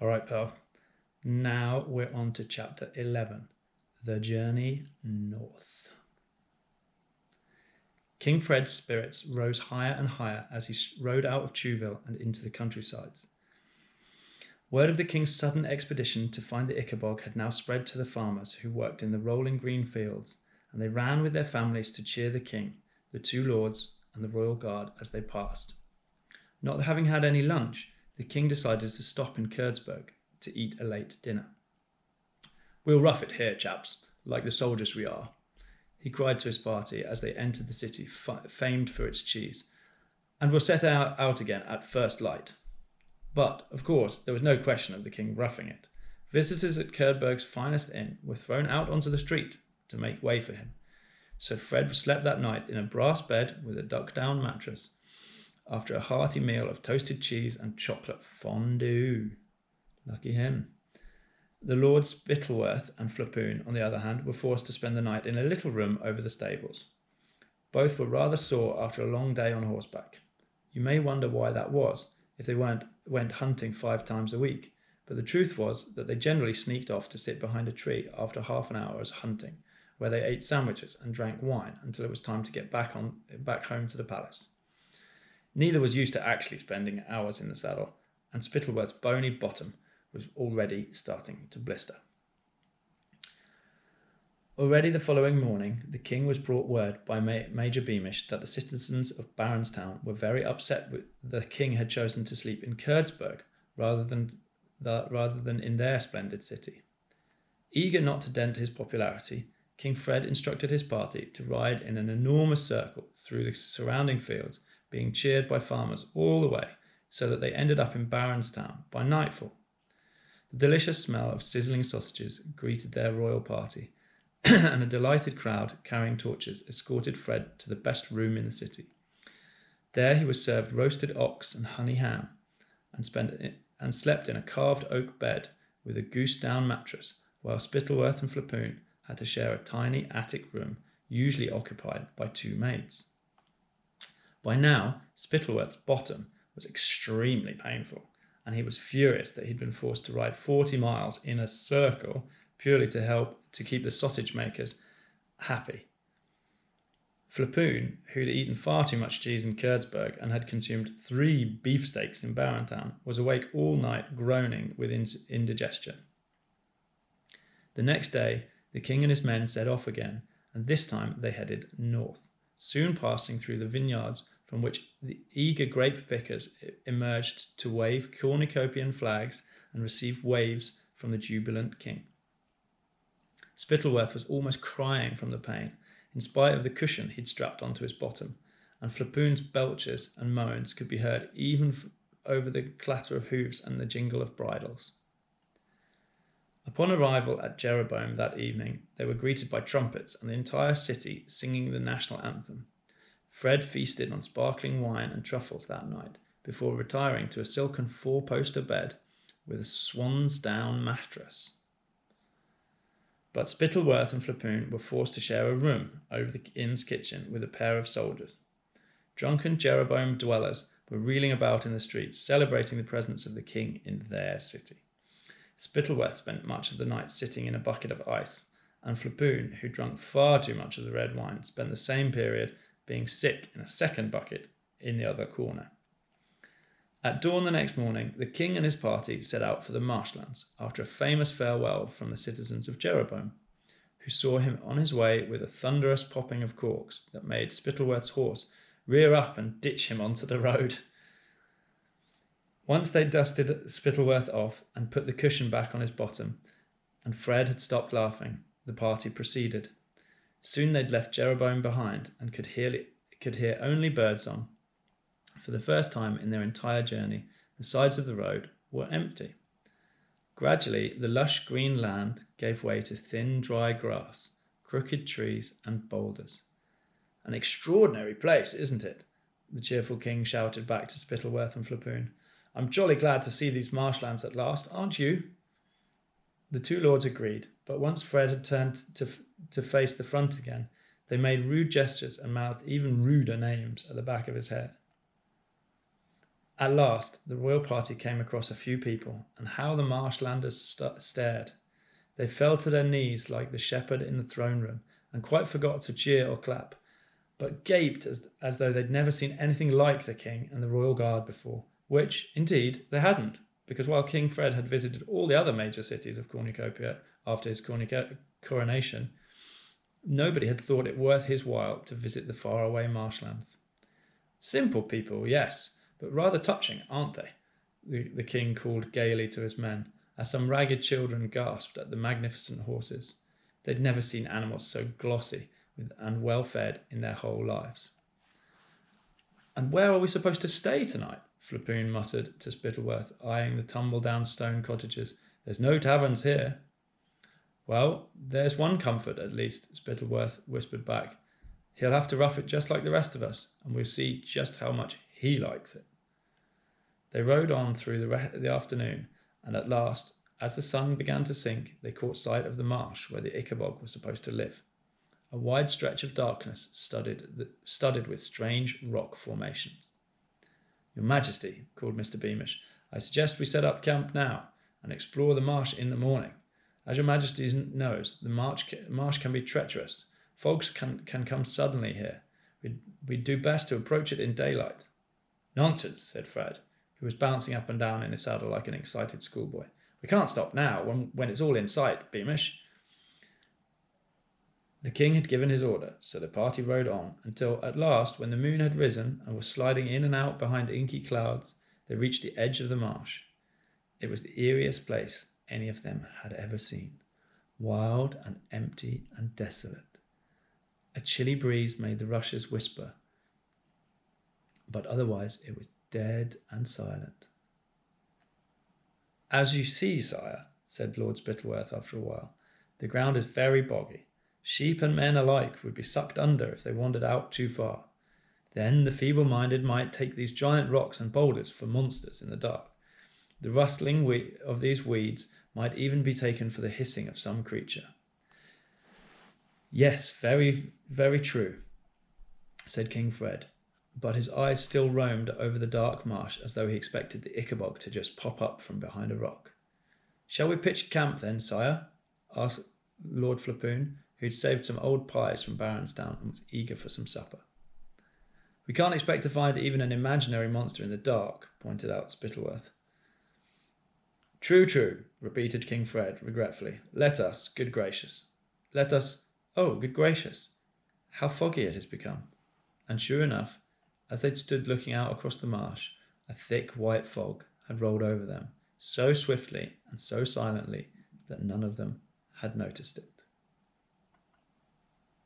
All right, pal. Now we're on to chapter 11, The Journey North. King Fred's spirits rose higher and higher as he rode out of Trouville and into the countrysides. Word of the king's sudden expedition to find the Ickabog had now spread to the farmers who worked in the rolling green fields, and they ran with their families to cheer the king, the two lords, and the royal guard as they passed. Not having had any lunch, the king decided to stop in Ickabog to eat a late dinner. "We'll rough it here, chaps, like the soldiers we are," he cried to his party as they entered the city famed for its cheese, "and we'll set out again at first light." But, of course, there was no question of the king roughing it. Visitors at Ickabog's finest inn were thrown out onto the street to make way for him. So Fred slept that night in a brass bed with a duck-down mattress, after a hearty meal of toasted cheese and chocolate fondue. Lucky him. The Lords Spittleworth and Flapoon, on the other hand, were forced to spend the night in a little room over the stables. Both were rather sore after a long day on horseback. You may wonder why that was, if they went hunting 5 times a week, but the truth was that they generally sneaked off to sit behind a tree after half an hour's hunting, where they ate sandwiches and drank wine until it was time to get back home to the palace. Neither was used to actually spending hours in the saddle, and Spittleworth's bony bottom was already starting to blister. Already the following morning, the king was brought word by Major Beamish that the citizens of Baronstown were very upset with the king had chosen to sleep in Ickabog rather than in their splendid city. Eager not to dent his popularity, King Fred instructed his party to ride in an enormous circle through the surrounding fields, being cheered by farmers all the way, so that they ended up in Baronstown by nightfall. The delicious smell of sizzling sausages greeted their royal party, and a delighted crowd carrying torches escorted Fred to the best room in the city. There he was served roasted ox and honey ham, and slept in a carved oak bed with a goose-down mattress, while Spittleworth and Flapoon had to share a tiny attic room, usually occupied by 2 maids. By now, Spittleworth's bottom was extremely painful, and he was furious that he'd been forced to ride 40 miles in a circle purely to keep the sausage makers happy. Flapoon, who'd eaten far too much cheese in Ickabog and had consumed 3 beefsteaks in Baronstown, was awake all night groaning with indigestion. The next day, the king and his men set off again, and this time they headed north, soon passing through the vineyards from which the eager grape pickers emerged to wave cornucopian flags and receive waves from the jubilant king. Spittleworth was almost crying from the pain, in spite of the cushion he'd strapped onto his bottom, and Flapoon's belches and moans could be heard even over the clatter of hooves and the jingle of bridles. Upon arrival at Jeroboam that evening, they were greeted by trumpets and the entire city singing the national anthem. Fred feasted on sparkling wine and truffles that night, before retiring to a silken 4-poster bed with a swan's down mattress. But Spittleworth and Flapoon were forced to share a room over the inn's kitchen with a pair of soldiers. Drunken Jeroboam dwellers were reeling about in the streets, celebrating the presence of the king in their city. Spittleworth spent much of the night sitting in a bucket of ice, and Flapoon, who drank far too much of the red wine, spent the same period being sick in a second bucket in the other corner. At dawn the next morning, the king and his party set out for the marshlands, after a famous farewell from the citizens of Jeroboam, who saw him on his way with a thunderous popping of corks that made Spittleworth's horse rear up and ditch him onto the road. Once they'd dusted Spittleworth off and put the cushion back on his bottom, and Fred had stopped laughing, the party proceeded. Soon they'd left Jeroboam behind and could hear only birdsong. For the first time in their entire journey, the sides of the road were empty. Gradually, the lush green land gave way to thin, dry grass, crooked trees, and boulders. "An extraordinary place, isn't it?" the cheerful king shouted back to Spittleworth and Flapoon. "I'm jolly glad to see these marshlands at last, aren't you?" The 2 lords agreed, but once Fred had turned to face the front again, they made rude gestures and mouthed even ruder names at the back of his head. At last, the royal party came across a few people, and how the marshlanders stared. They fell to their knees like the shepherd in the throne room, and quite forgot to cheer or clap, but gaped as though they'd never seen anything like the king and the royal guard before, which, indeed, they hadn't, because while King Fred had visited all the other major cities of Cornucopia after his coronation, nobody had thought it worth his while to visit the faraway marshlands. Simple people, yes, but rather touching, aren't they? The king called gaily to his men, as some ragged children gasped at the magnificent horses. They'd never seen animals so glossy and well fed in their whole lives. "And where are we supposed to stay tonight?" Flapoon muttered to Spittleworth, eyeing the tumble-down stone cottages. "There's no taverns here." "Well, there's one comfort at least," Spittleworth whispered back. "He'll have to rough it just like the rest of us, and we'll see just how much he likes it." They rode on through the afternoon, and at last, as the sun began to sink, they caught sight of the marsh where the Ickabog was supposed to live. A wide stretch of darkness studded with strange rock formations. "Your Majesty," called Mr. Beamish, "I suggest we set up camp now and explore the marsh in the morning. As your Majesty knows, the marsh can be treacherous. Fogs can come suddenly here. We'd do best to approach it in daylight." "Nonsense," said Fred, who was bouncing up and down in his saddle like an excited schoolboy. "We can't stop now, when it's all in sight, Beamish." The king had given his order, so the party rode on, until at last, when the moon had risen and was sliding in and out behind inky clouds, they reached the edge of the marsh. It was the eeriest place any of them had ever seen, wild and empty and desolate. A chilly breeze made the rushes whisper, but otherwise it was dead and silent. "As you see, sire," said Lord Spittleworth after a while, "the ground is very boggy. Sheep and men alike would be sucked under if they wandered out too far. Then the feeble-minded might take these giant rocks and boulders for monsters in the dark. The rustling of these weeds might even be taken for the hissing of some creature." "Yes, very, very true," said King Fred, but his eyes still roamed over the dark marsh as though he expected the Ickabog to just pop up from behind a rock. "Shall we pitch camp then, sire?" asked Lord Flapoon, who'd saved some old pies from Baronstown and was eager for some supper. "We can't expect to find even an imaginary monster in the dark," pointed out Spittleworth. "True, true," repeated King Fred regretfully. "Let us, good gracious. Let us. Oh, good gracious, how foggy it has become." And sure enough, as they'd stood looking out across the marsh, a thick white fog had rolled over them, so swiftly and so silently that none of them had noticed it.